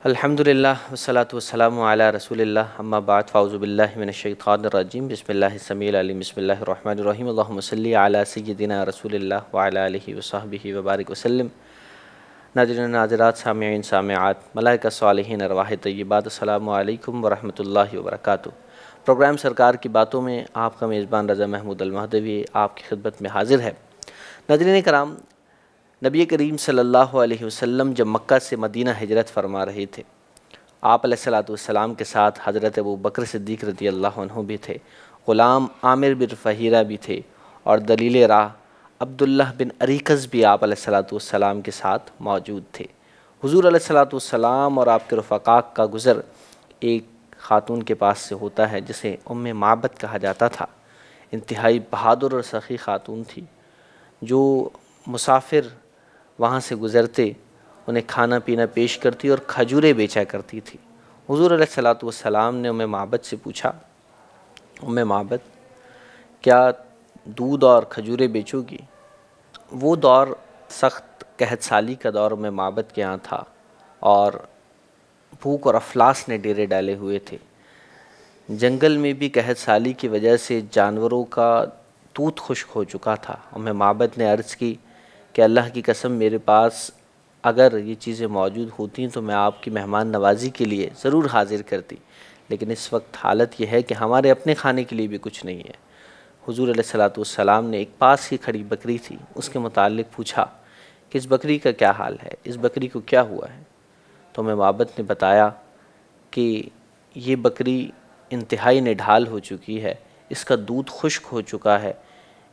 अल्हम्दुलिल्लाह वस्सलातु वस्सलामु अला रसूलिल्लाह अम्मा बाद फ़ाऊज़ु बिल्लाहि मिनश्शैतानिर्रजीम बिस्मिल्लाहिस समीइल अलीम बिस्मिल्लाहिर रहमानिर रहीम अल्लाहुम्मा सल्लि अला सय्यिदिना रसूलिल्लाह व अला आलिहि व सहबिहि व बारिक वसल्लम। नाज़रीन नाज़रात सामिईन सामिआत मलाइका सालिहीन अरवाह तय्यिबात अस्सलामु अलैकुम व रहमतुल्लाहि व बरकातुहू। प्रोग्राम सरकार की बातों में आपका मेज़बान रज़ा महमूद अल-महदवी आपकी खिदमत में हाज़िर है। नाज़रीन कराम, नबी करीम सल्लल्लाहु अलैहि वसल्लम जब मक्का से मदीना हिजरत फरमा रहे थे, आप अलैहिस्सलातु वस्सलाम के साथ हज़रत अबू बकर सिद्दीक़ रज़ियल्लाहु अन्हु भी थे, ग़ुलाम आमिर बिन फ़हीरा भी थे और दलील राह अब्दुल्लाह बिन अरीकज़ भी आप अलैहिस्सलातु वस्सलाम के साथ मौजूद थे। हुज़ूर अलैहिस्सलातु वस्सलाम और आपके रफ़क़ा का गुज़र एक ख़ातून के पास से होता है जिसे उम्मे माबद कहा जाता था। इंतहाई बहादुर और सखी ख़ातून थी जो मुसाफिर वहाँ से गुज़रते उन्हें खाना पीना पेश करती और खजूरें बेचा करती थी। हुज़ूर अलैहिस्सलातु वस्सलाम ने उम्मे माबद से पूछा, उम्मे माबद, क्या दूध और खजूरें बेचोगी? वो दौर सख्त कहत साली का दौर उम्मे माबद के यहाँ था और भूख और अफलास ने डेरे डाले हुए थे। जंगल में भी कहत साली की वजह से जानवरों का दूध खुश्क हो चुका था। उम्मे माबद ने अर्ज़ की कि अल्लाह की कसम, मेरे पास अगर ये चीज़ें मौजूद होती तो मैं आपकी मेहमान नवाज़ी के लिए ज़रूर हाज़िर करती, लेकिन इस वक्त हालत यह है कि हमारे अपने खाने के लिए भी कुछ नहीं है। हुज़ूर अलैहिस्सलातु वस्सलाम ने एक पास ही खड़ी बकरी थी उसके मुताल्लिक़ पूछा कि इस बकरी का क्या हाल है, इस बकरी को क्या हुआ है? तो उम्मे माबद ने बताया कि ये बकरी इंतहाई निढाल हो चुकी है, इसका दूध खुश्क हो चुका है,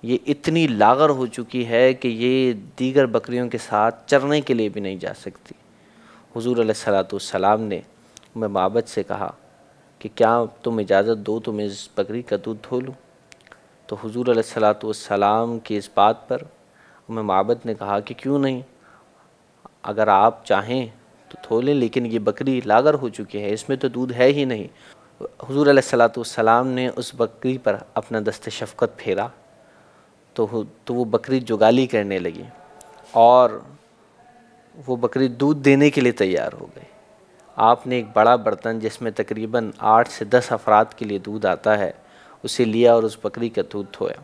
ये इतनी लागर हो चुकी है कि ये दीगर बकरियों के साथ चरने के लिए भी नहीं जा सकती। हुज़ूर अलैहिस्सलातु वस्सलाम ने उम्मे माबद से कहा कि क्या तुम इजाज़त दो तो मैं इस बकरी का दूध धो लूँ? तो हुज़ूर अलैहिस्सलातु वस्सलाम की इस बात पर उम्मे माबद ने कहा कि क्यों नहीं, अगर आप चाहें तो धो लें, लेकिन ये बकरी लागर हो चुकी है, इसमें तो दूध है ही नहीं। हुज़ूर अलैहिस्सलातु वस्सलाम ने उस बकरी पर अपना दस्ते शफ़क़त फेरा तो वो बकरी जुगाली करने लगी और वो बकरी दूध देने के लिए तैयार हो गई। आपने एक बड़ा बर्तन जिसमें तकरीबन 8 से 10 अफराद के लिए दूध आता है उसे लिया और उस बकरी का दूध धोया,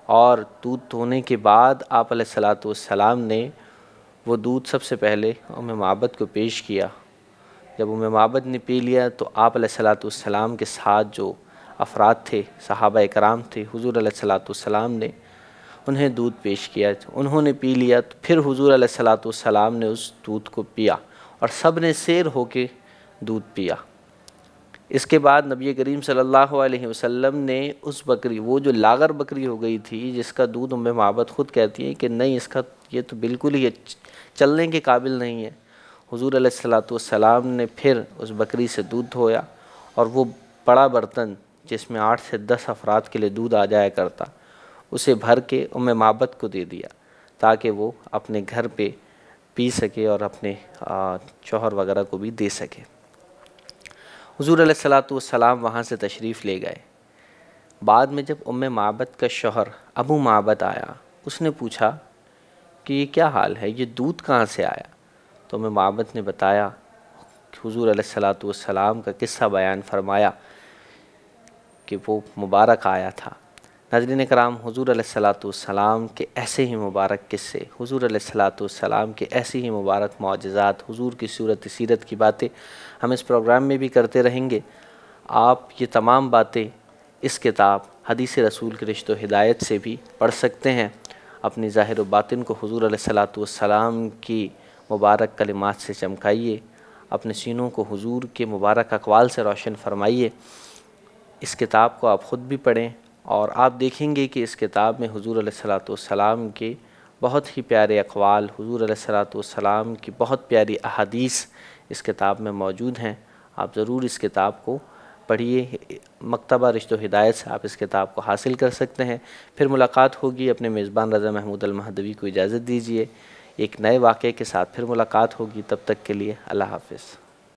और दूध धोने के बाद आप अलैहिस्सलातु वस्सलाम ने वो दूध सबसे पहले उम्मे माबद को पेश किया। जब उम्मे माबद ने पी लिया तो आप अलैहिस्सलातु वस्सलाम के साथ जो अफराद थे, सहाबा इकराम थे, हुज़ूर अलैहिस्सलातु वस्सलाम ने उन्हें दूध पेश किया। उन्होंने पी लिया तो फिर हुज़ूर अलैहिस्सलातु वस्सलाम ने उस दूध को पिया और सब ने सैर होके दूध पिया। इसके बाद नबी करीम सल्लल्लाहु अलैहि वसल्लम ने उस बकरी, वो जो लागर बकरी हो गई थी जिसका दूध उम्मे माबद ख़ुद कहती है कि नहीं, इसका ये तो बिल्कुल ही चलने के काबिल नहीं है, हुज़ूर अलैहिस्सलातु वस्सलाम ने फिर उस बकरी से दूध धोया और वो बड़ा बर्तन जिसमें 8 से 10 अफराद के लिए दूध आ जाया करता उसे भर के उम्मे माबद को दे दिया ताकि वो अपने घर पे पी सके और अपने शौहर वगैरह को भी दे सके। हुज़ूर अलैहिस्सलातु वस्सलाम वहाँ से तशरीफ़ ले गए। बाद में जब उम्मे माबद का शौहर अबू माबद आया, उसने पूछा कि ये क्या हाल है, ये दूध कहाँ से आया? तो उम्मे माबद ने बताया कि हुज़ूर अलैहिस्सलातु वस्सलाम का किस्सा बयान फरमाया कि वो मुबारक आया था। नाज़रीन कराम, हुज़ूर अलैहिस्सलातु वस्सलाम के ऐसे ही मुबारक किस्से, हुज़ूर अलैहिस्सलातु वस्सलाम के ऐसे ही मुबारक मौजज़ात, हुज़ूर की सूरत सीरत की बातें हम इस प्रोग्राम में भी करते रहेंगे। आप ये तमाम बातें इस किताब हदीस रसूल के रिश्तो हिदायत से भी पढ़ सकते हैं। अपनी ज़ाहिर व बातिन को हुज़ूर अलैहिस्सलातु वस्सलाम की मुबारक कलिमात से चमकाइए, अपने सीनों को हुज़ूर के मुबारक अक़वाल से रोशन फरमाइए। इस किताब को आप ख़ुद भी पढ़ें और आप देखेंगे कि इस किताब में हुज़ूर अलैहिस्सलातु वस्सलाम के बहुत ही प्यारे अक़वाल, हुज़ूर अलैहिस्सलातु वस्सलाम की बहुत प्यारी अहादीस इस किताब में मौजूद हैं। आप ज़रूर इस किताब को पढ़िए। मकतबा रिश्तो हिदायत से आप इस किताब को हासिल कर सकते हैं। फिर मुलाकात होगी। अपने मेज़बान रज़ा महमूद अल-महदवी को इजाज़त दीजिए। एक नए वाक़े के साथ फिर मुलाकात होगी। तब तक के लिए अल्लाह हाफ़िज़।